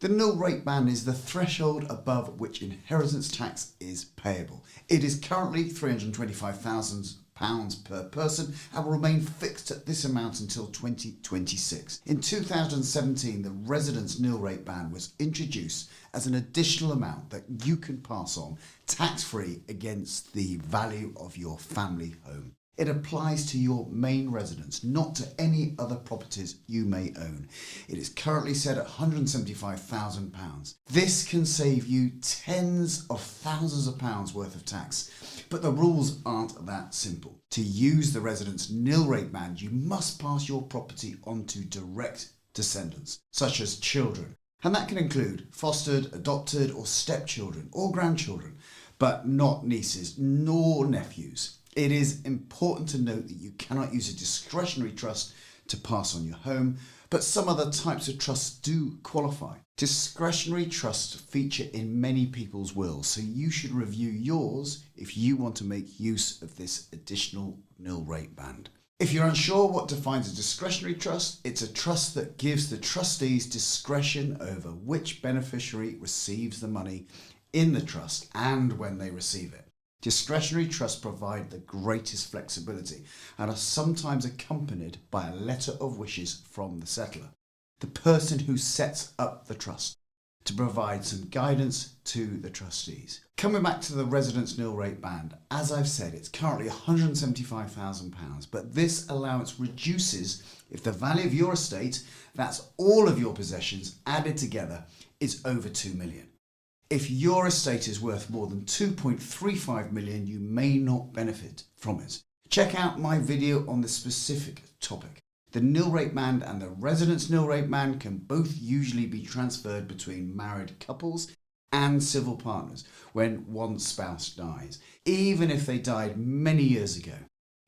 The nil rate band is the threshold above which inheritance tax is payable. It is currently £325,000 per person and will remain fixed at this amount until 2026. In 2017, the residence nil rate band was introduced as an additional amount that you can pass on tax-free against the value of your family home. It applies to your main residence, not to any other properties you may own. It is currently set at £175,000. This can save you tens of thousands of pounds worth of tax, but the rules aren't that simple. To use the residence nil rate band, you must pass your property on to direct descendants, such as children. And that can include fostered, adopted or stepchildren or grandchildren, but not nieces nor nephews. It is important to note that you cannot use a discretionary trust to pass on your home, but some other types of trusts do qualify. Discretionary trusts feature in many people's wills, so you should review yours if you want to make use of this additional nil rate band. If you're unsure what defines a discretionary trust, it's a trust that gives the trustees discretion over which beneficiary receives the money in the trust and when they receive it. Discretionary trusts provide the greatest flexibility and are sometimes accompanied by a letter of wishes from the settlor, the person who sets up the trust, to provide some guidance to the trustees. Coming back to the residence nil rate band, as I've said, it's currently £175,000, but this allowance reduces if the value of your estate, that's all of your possessions added together, is over £2 million. If your estate is worth more than 2.35 million, you may not benefit from it. Check out my video on this specific topic. The nil rate band and the residence nil rate band can both usually be transferred between married couples and civil partners when one spouse dies, even if they died many years ago.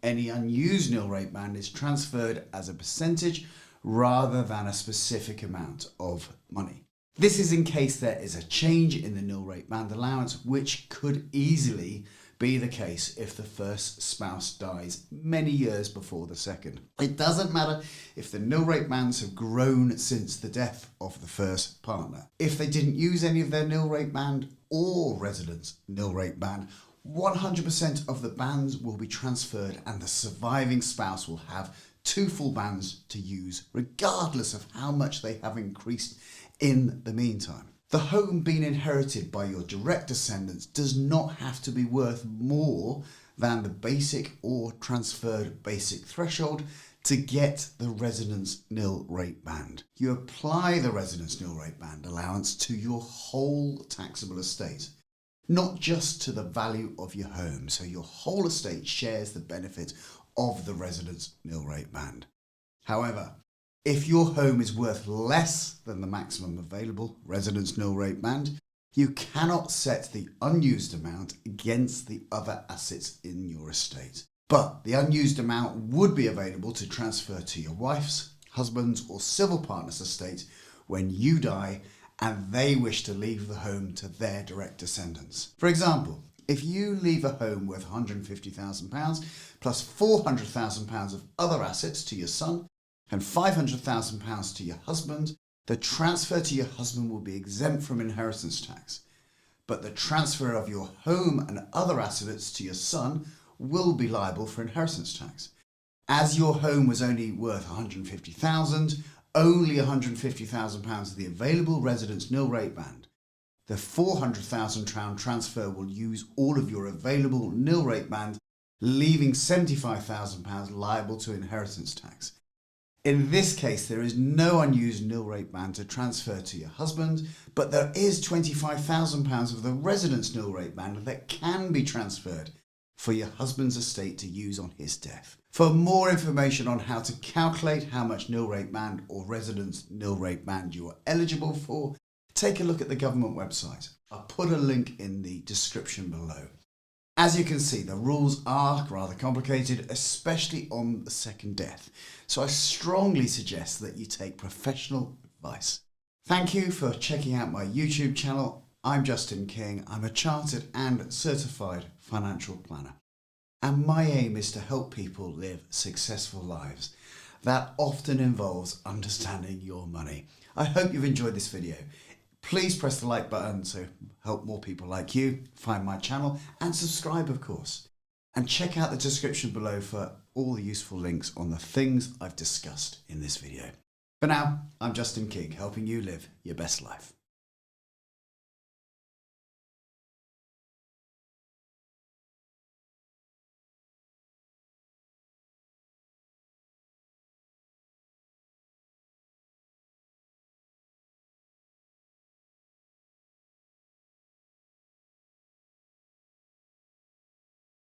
Any unused nil rate band is transferred as a percentage rather than a specific amount of money. This is in case there is a change in the nil rate band allowance, which could easily be the case if the first spouse dies many years before the second. It doesn't matter if the nil rate bands have grown since the death of the first partner. If they didn't use any of their nil rate band or residence nil rate band, 100% of the bands will be transferred and the surviving spouse will have 2 full bands to use, regardless of how much they have increased in the meantime. The home being inherited by your direct descendants does not have to be worth more than the basic or transferred basic threshold to get the residence nil rate band. You apply the residence nil rate band allowance to your whole taxable estate, not just to the value of your home, so your whole estate shares the benefit of the residence nil rate band. However, if your home is worth less than the maximum available residence nil rate band, you cannot set the unused amount against the other assets in your estate. But the unused amount would be available to transfer to your wife's, husband's or civil partner's estate when you die and they wish to leave the home to their direct descendants. For example, if you leave a home worth £150,000 plus £400,000 of other assets to your son, and £500,000 to your husband, the transfer to your husband will be exempt from inheritance tax. But the transfer of your home and other assets to your son will be liable for inheritance tax. As your home was only worth £150,000, only £150,000 of the available residence nil rate band. The £400,000 transfer will use all of your available nil rate band, leaving £75,000 liable to inheritance tax. In this case, there is no unused nil rate band to transfer to your husband, but there is £25,000 of the residence nil rate band that can be transferred for your husband's estate to use on his death. For more information on how to calculate how much nil rate band or residence nil rate band you are eligible for, take a look at the government website. I'll put a link in the description below. As you can see, the rules are rather complicated, especially on the second death. So I strongly suggest that you take professional advice. Thank you for checking out my YouTube channel. I'm Justin King. I'm a chartered and certified financial planner. And my aim is to help people live successful lives. That often involves understanding your money. I hope you've enjoyed this video. Please press the like button to help more people like you find my channel, and subscribe, of course. And check out the description below for all the useful links on the things I've discussed in this video. For now, I'm Justin King, helping you live your best life.